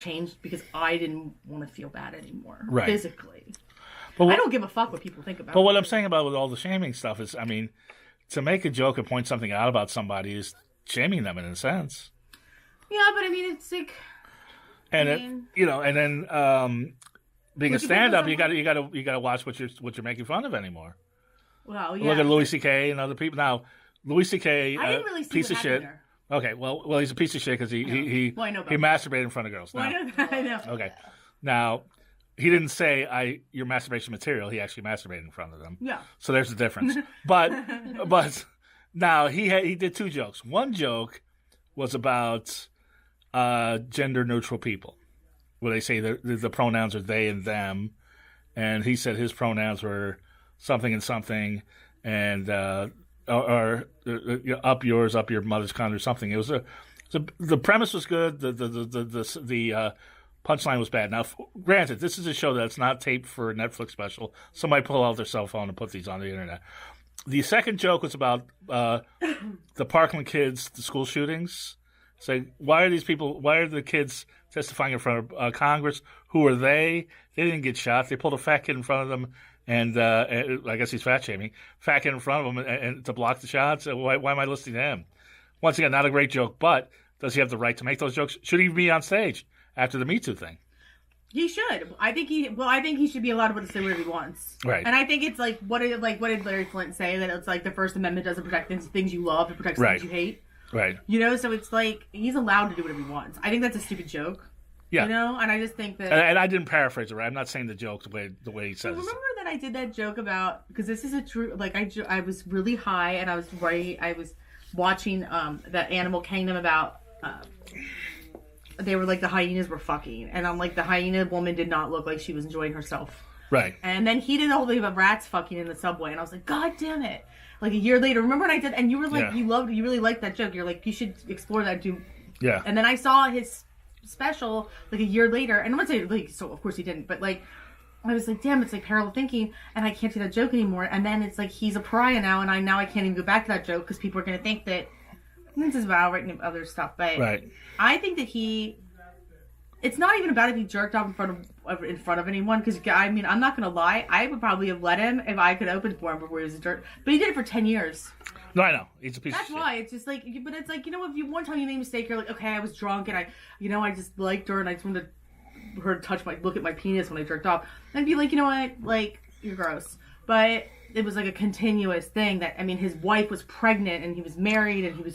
changed because I didn't want to feel bad anymore, right. physically. But I don't give a fuck what people think about. But what I'm saying about with all the shaming stuff is, I mean, to make a joke and point something out about somebody is shaming them in a sense. Yeah, but I mean, it's like, and and then being a stand-up, you got to watch what you're making fun of anymore. Well, yeah. Look at Louis C.K. and other people. Now, Louis C.K. I didn't really see piece of shit. There. Okay, well, he's a piece of shit because he masturbated in front of girls. Well, I know. Okay, now he didn't say your masturbation material. He actually masturbated in front of them. Yeah. So there's the difference. but now he did two jokes. One joke was about gender neutral people, where they say the pronouns are they and them, and he said his pronouns were something and something, and or up yours, up your mother's cunt or something. It was the premise was good. The punchline was bad. Now, granted, this is a show that's not taped for a Netflix special. Somebody pull out their cell phone and put these on the internet. The second joke was about the Parkland kids, the school shootings. So why are the kids testifying in front of Congress? Who are they? They didn't get shot. They pulled a fat kid in front of them, and I guess he's fat shaming. Fat kid in front of him and to block the shots. Why am I listening to him? Once again, not a great joke, but does he have the right to make those jokes? Should he be on stage after the Me Too thing? He should. I think he should be allowed to say whatever he wants. Right. And I think it's like what did Larry Flint say, that it's like the First Amendment doesn't protect things you love, it protects things you hate. Right. You know, so it's like he's allowed to do whatever he wants. I think that's a stupid joke. Yeah. You know, and I just think that. And I didn't paraphrase it right. I'm not saying the joke the way he says it. Remember that I did that joke about, because this is a true, like I was really high and I was watching that Animal Kingdom about. They were like the hyenas were fucking, and I'm like, the hyena woman did not look like she was enjoying herself. Right. And then he did a whole thing about rats fucking in the subway, and I was like, God damn it! Like a year later, remember when I did? And you were like, you really liked that joke. You're like, you should explore that too. Yeah. And then I saw his special like a year later, and I'm not saying like, so of course he didn't, but like, I was like, damn, it's like parallel thinking, and I can't do that joke anymore. And then it's like he's a pariah now, and I can't even go back to that joke because people are gonna think that this is about writing other stuff. But I think that it's not even about if he jerked off in front of anyone, because I mean, I'm not gonna lie, I would probably have let him if I could open for him before he was a jerk. But he did it for 10 years. No, I know. He's a piece of shit. That's why. It's just like, but it's like, you know, if you one time you made a mistake, you're like, okay, I was drunk and I just liked her and I just wanted her to look at my penis when I jerked off. And I'd be like, you know what, like, you're gross. But it was like a continuous thing that, I mean, his wife was pregnant and he was married and he was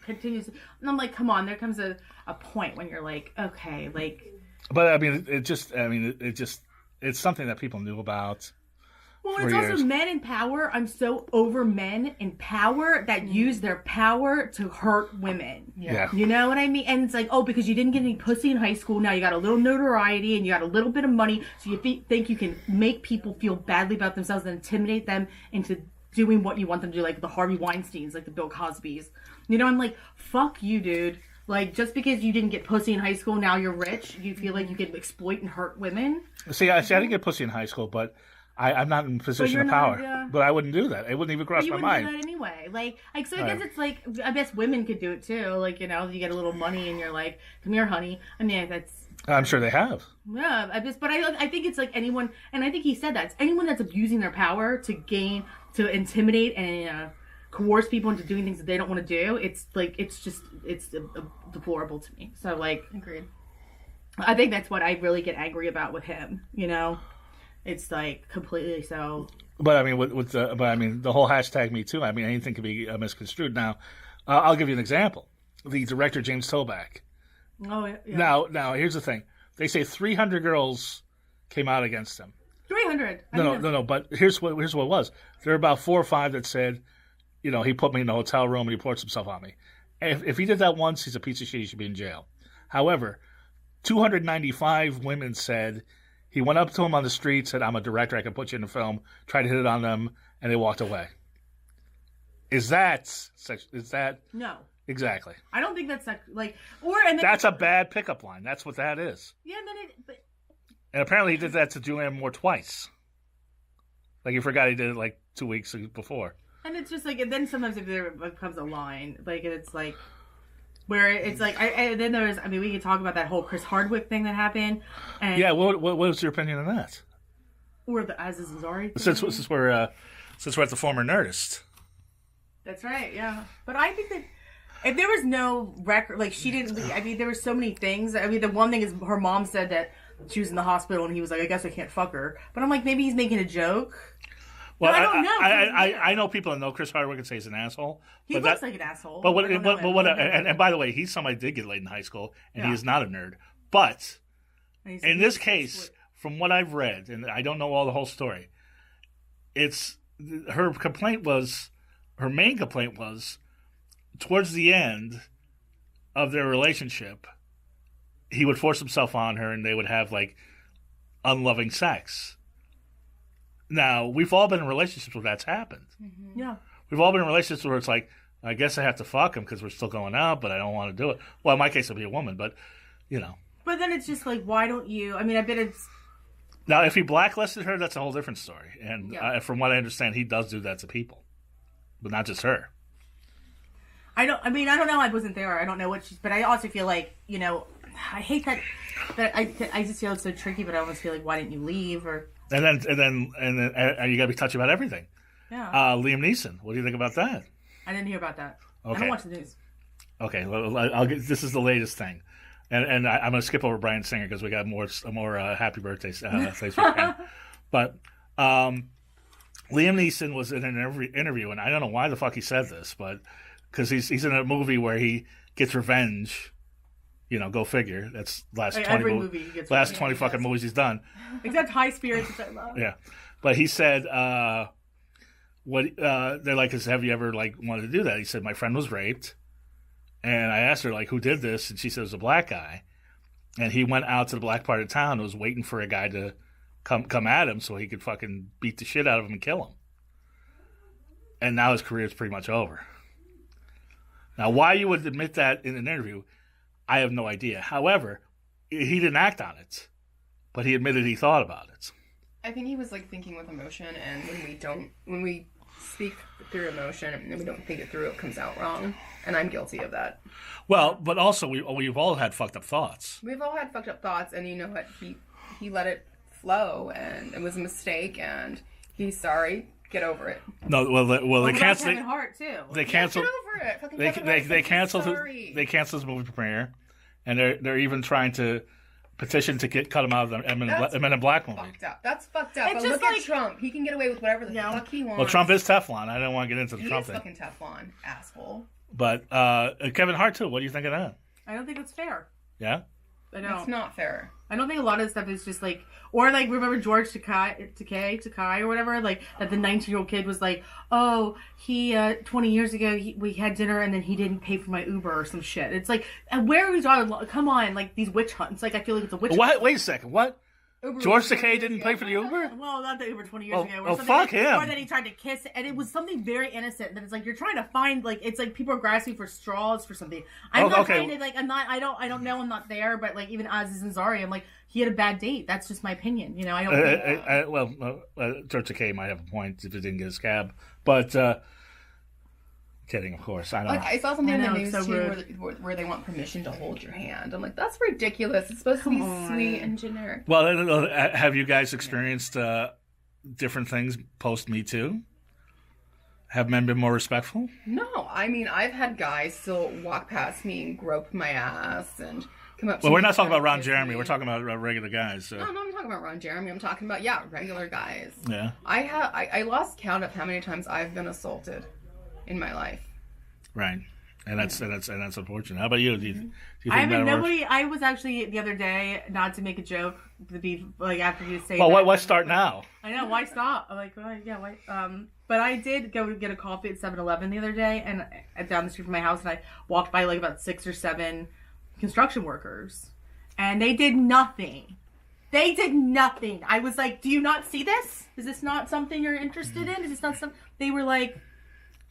continuous. And I'm like, come on, there comes a point when you're like, okay, like. But I mean, it's something that people knew about. Well, it's also men in power. I'm so over men in power that use their power to hurt women. Yeah. You know what I mean? And it's like, oh, because you didn't get any pussy in high school, now you got a little notoriety and you got a little bit of money, so you think you can make people feel badly about themselves and intimidate them into doing what you want them to do, like the Harvey Weinsteins, like the Bill Cosbys. You know, I'm like, fuck you, dude. Like, just because you didn't get pussy in high school, now you're rich, you feel like you can exploit and hurt women? See, I didn't get pussy in high school, but I'm not in a position of power. But I wouldn't do that. It wouldn't even cross my mind. You wouldn't do that anyway. Like so I guess it's like, I guess women could do it too. Like, you know, you get a little money and you're like, come here, honey. I mean, that's... I'm sure they have. Yeah, but I think it's like anyone, and I think he said that, it's anyone that's abusing their power to intimidate and coerce people into doing things that they don't want to do. It's like, it's deplorable to me. So like, agreed. I think that's what I really get angry about with him, you know? It's like completely so. But I mean, the whole hashtag Me Too. I mean, anything can be misconstrued. Now, I'll give you an example. The director James Toback. Oh yeah. Now, here's the thing. They say 300 girls came out against him. 300. No. But here's what it was. There were about 4 or 5 that said, you know, he put me in a hotel room and he forced himself on me. If he did that once, he's a piece of shit. He should be in jail. However, 295 women said. He went up to him on the street, said, I'm a director, I can put you in the film, tried to hit it on them, and they walked away. Is that... No. Exactly. I don't think that's like... That's a bad pickup line. That's what that is. Yeah, and apparently he did that to Julianne Moore twice. Like, he forgot he did it like 2 weeks before. And it's just like, and then sometimes if there becomes a line, like, it's like... Where it's like, and then there's, I mean, we could talk about that whole Chris Hardwick thing that happened. And Yeah, what was your opinion on that? Or the Aziz Ansari Since we're at the former Nerdist. That's right, yeah. But I think that if there was no record, like she didn't, I mean, there were so many things. I mean, the one thing is her mom said that she was in the hospital and he was like, I guess I can't fuck her. But I'm like, maybe he's making a joke. Well, I don't know. I know people that know Chris Hardwick and say he's an asshole. He looks like an asshole. And by the way, he's somebody that did get laid in high school, and he is not a nerd. But in this case, from what I've read, and I don't know all the whole story, her main complaint was towards the end of their relationship, he would force himself on her, and they would have like unloving sex. Now, we've all been in relationships where that's happened. Mm-hmm. Yeah. We've all been in relationships where it's like, I guess I have to fuck him because we're still going out, but I don't want to do it. Well, in my case, it'll be a woman, but, you know. But then it's just like, why don't you? I mean, I bet it's... Now, if he blacklisted her, that's a whole different story. And from what I understand, he does do that to people. But not just her. I don't know. I wasn't there. I don't know what she's... But I also feel like, you know, I hate that I just feel it's so tricky, but I almost feel like, why didn't you leave? Or... And then you got to be touchy about everything. Yeah. Liam Neeson. What do you think about that? I didn't hear about that. Okay. I don't watch the news. Okay. Well, this is the latest thing, and I'm going to skip over Bryan Singer because we got more happy birthdays this weekend. But Liam Neeson was in an interview, and I don't know why the fuck he said this, but because he's in a movie where he gets revenge. You know, go figure. That's last 20 fucking movies he's done. Except High Spirits, which I love. Yeah. But he said, they're like, have you ever, like, wanted to do that? He said, my friend was raped. And I asked her, like, who did this? And she said it was a black guy. And he went out to the black part of town and was waiting for a guy to come at him so he could fucking beat the shit out of him and kill him. And now his career is pretty much over. Now, why you would admit that in an interview, I have no idea. However, he didn't act on it, but he admitted he thought about it. I think he was like thinking with emotion, and when we speak through emotion and we don't think it through, it comes out wrong. And I'm guilty of that. Well, but also we've all had fucked up thoughts. We've all had fucked up thoughts, and you know what? He let it flow, and it was a mistake, and he's sorry. Get over it. No, well, they canceled. Kevin Hart too. They canceled. Get over They it. canceled. They canceled his movie premiere, and they're even trying to petition to cut him out of the Men in Black movie. That's fucked up. But look at Trump. He can get away with whatever the fuck he wants. Well, Trump is Teflon. I don't want to get into the Trump thing. He is fucking Teflon, asshole. But Kevin Hart too. What do you think of that? I don't think it's fair. Yeah. I don't. It's not fair. I don't think a lot of stuff is just like, or like, remember George Takei or whatever, like that the 19-year-old kid was like, oh, he 20 years ago we had dinner and then he didn't pay for my Uber or some shit. It's like, and where are we talking? Come on, like these witch hunts. Like I feel like it's a witch hunt. Wait a second. What? George Takei didn't pay for the Uber? Well, not the Uber 20 years ago. Oh, fuck him. Or that he tried to kiss, and it was something very innocent. That it's like you're trying to find, like, it's like people are grasping for straws for something. I'm not trying to, like, I don't know, I'm not there, but like even Aziz Ansari, I'm like, he had a bad date. That's just my opinion, you know. I don't. George Takei might have a point if he didn't get his cab, but kidding, of course. I saw something in the news too where they want permission to hold your hand. I'm like, that's ridiculous. It's supposed to be sweet and generic. Well, have you guys experienced different things post Me Too? Have men been more respectful? No, I mean, I've had guys still walk past me and grope my ass and come up to me. Well, we're not talking about Ron Jeremy. We're talking about regular guys. So. No, I'm talking about Ron Jeremy. I'm talking about, regular guys. Yeah. I lost count of how many times I've been assaulted in my life. Right. And that's unfortunate. How about you? Do you think I mean, nobody. I was actually the other day, not to make a joke, to be like after you say. Well, why start now? I know, why stop? I'm like, well, yeah, why? But I did go to get a coffee at 7-Eleven the other day, and down the street from my house, and I walked by like about 6 or 7 construction workers, and they did nothing. They did nothing. I was like, do you not see this? Is this not something you're interested in? Is this not something? They were like.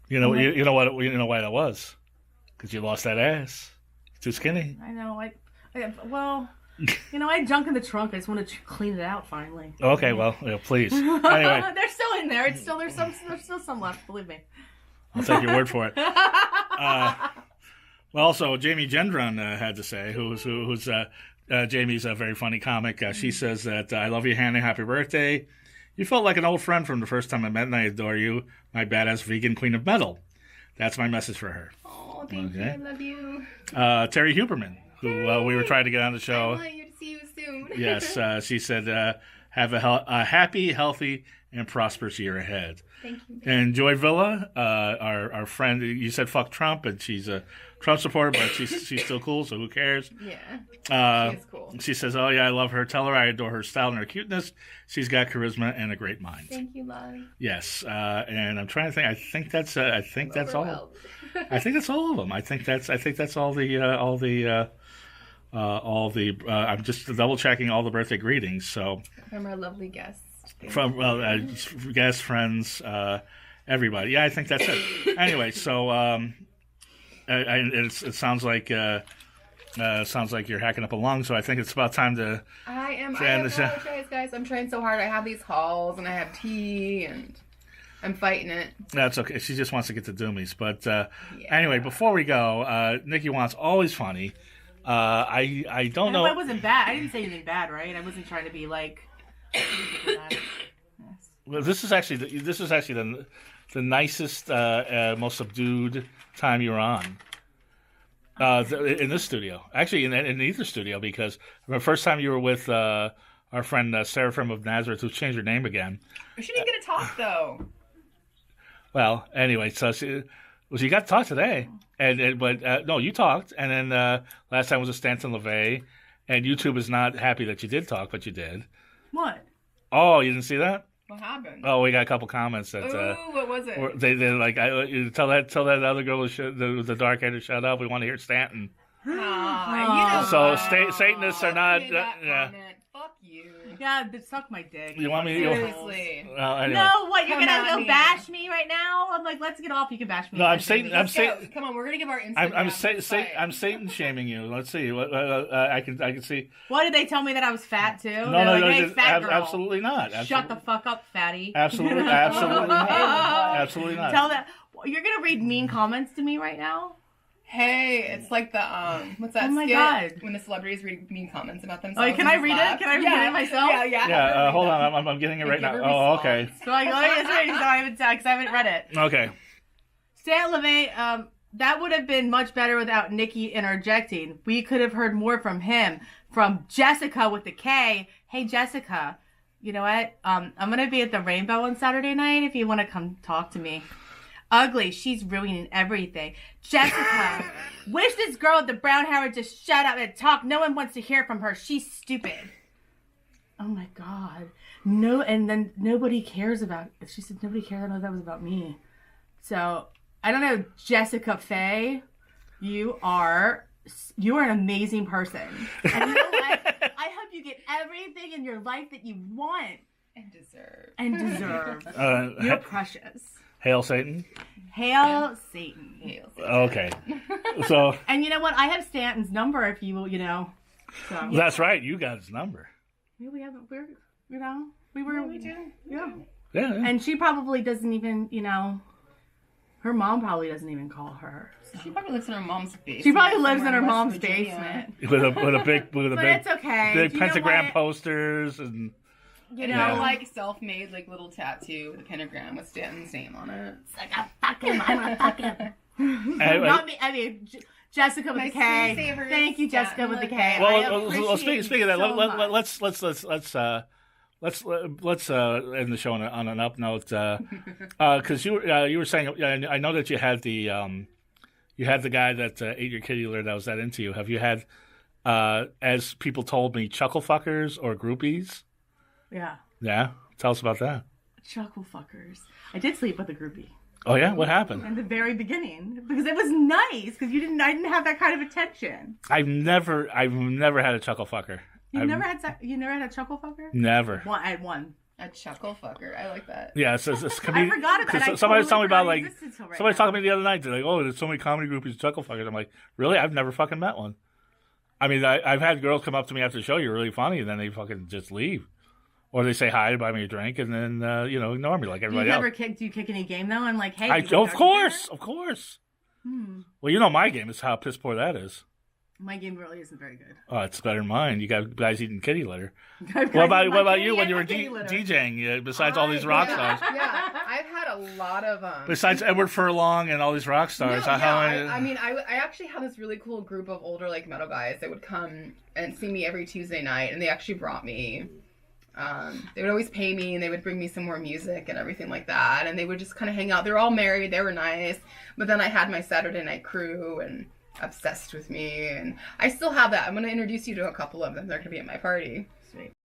You know why that was? Because you lost that ass. It's too skinny. I know. Well, I had junk in the trunk. I just want to clean it out finally. Okay, well, please. Anyway, they're still in there. There's still some left. Believe me. I'll take your word for it. Well, also, Jamie Gendron had to say, who's Jamie's a very funny comic. She says that, I love you, Hannah. Happy birthday. You felt like an old friend from the first time I met, and I adore you, my badass vegan queen of metal. That's my message for her. Oh, thank you. I love you. Terry Huberman, who we were trying to get on the show. I want you to see you soon. Yes, she said, have a happy, healthy, and prosperous year ahead. Thank you. And Joy Villa, our friend, you said fuck Trump, and she's a Trump supporter, but she's still cool, so who cares? Yeah, she is cool. She says, oh yeah, I love her. Tell her I adore her style and her cuteness. She's got charisma and a great mind. Thank you, love. Yes, and I'm trying to think. I think that's all. I think that's all of them. I think that's all the. I'm just double checking all the birthday greetings. So from our lovely guests. From guests, friends, everybody. Yeah, I think that's it. Anyway, so it sounds like you're hacking up a lung. So I think it's about time to. I apologize, guys. I'm trying so hard. I have these calls and I have tea and I'm fighting it. That's okay. She just wants to get to Doomies. But anyway, before we go, Nikki Wantz, always funny. I don't know. It wasn't bad. I didn't say anything bad, right? I wasn't trying to be like. Well, this is actually the nicest, most subdued time you were on. In this studio, actually in either studio, because the first time you were with our friend Seraphim of Nazareth, who's changed her name again. She didn't get to talk though. Well, anyway, so she got to talk today, but no, you talked, and then last time was a Stanton LaVey, and YouTube is not happy that you did talk, but you did. What? Oh, you didn't see that? What happened? Oh, we got a couple comments that. What was it? They like, tell that other girl with the dark hair to shut up. We want to hear Stanton. So Satanists are not. Yeah. Fuck you. Yeah, but suck my dick. You want me? Seriously. Anyway. No, what? You're gonna go bash me right now? I'm like, let's get off. You can bash me. No, I'm Satan. Come on, we're gonna give our Instagram. I'm Satan shaming you. Let's see. I can see. What did they tell me that I was fat too? No, hey, fat girl. Absolutely not. Shut the fuck up, fatty. Absolutely not. Absolutely not. Tell that you're gonna read mean comments to me right now. Hey, it's like the what's that? Oh my skit God. When the celebrities read mean comments about themselves. Oh, can I read it? Can I read it myself? Yeah. Yeah. Hold on, I'm getting it right now. Oh, okay. So I haven't read it. Okay. Stanton LaVey, that would have been much better without Nikki interjecting. We could have heard more from him. From Jessica with the K. Hey, Jessica. You know what? I'm gonna be at the Rainbow on Saturday night. If you want to come talk to me. Ugly. She's ruining everything. Jessica, wish this girl with the brown hair would just shut up and talk. No one wants to hear from her. She's stupid. Oh my God. No, and then nobody cares about. She said nobody cares. I know that was about me. So I don't know, Jessica Faye. You are an amazing person. And you know what? I hope you get everything in your life that you want and deserve. You're precious. Hail Satan. Hail Satan. Hail Satan. Okay. So. And you know what? I have Stanton's number if you will, So. That's right. You got his number. Yeah, we have. We do. Yeah. Yeah. And she probably doesn't even, her mom probably doesn't even call her. So. She probably lives in her mom's basement. She probably lives in her mom's basement. With a big it's okay. Big pentagram posters and. Like self-made, like little tattoo with a pentagram with Stanton's name on it. It's like fuck him. Not me. I mean, Jessica with the K. Thank you, Jessica with the K. Well, speaking of that, let's end the show on an up note. Because you were saying, I know that you had the guy that ate your kitty litter that was that into you. Have you had, as people told me, chuckle fuckers or groupies? Yeah. Yeah? Tell us about that. Chuckle fuckers. I did sleep with a groupie. Oh, yeah? What happened? In the very beginning. Because it was nice. Because I didn't have that kind of attention. I've never had a chuckle fucker. You never had a chuckle fucker? Never. I had one. A chuckle fucker. I like that. Yeah, it's I forgot about that. Somebody was telling me about, somebody talking to me the other night. They're like, oh, there's so many comedy groupies, chuckle fuckers. I'm like, really? I've never fucking met one. I mean, I've had girls come up to me after the show, you're really funny, and then they fucking just leave. Or they say hi, buy me a drink, and then, ignore me like everybody else. Do you kick any game, though? I'm like, hey. Of course. Well, you know my game is how piss poor that is. My game really isn't very good. Oh, it's better than mine. You got guys eating kitty litter. What about you when you were DJing? Besides all these rock stars. Yeah, I've had a lot of Besides Edward Furlong and all these rock stars. I actually had this really cool group of older like metal guys that would come and see me every Tuesday night, and they actually brought me. They would always pay me, and they would bring me some more music and everything like that, and they would just kind of hang out. They were all married. They were nice, but then I had my Saturday night crew and obsessed with me, and I still have that. I'm going to introduce you to a couple of them. They're going to be at my party.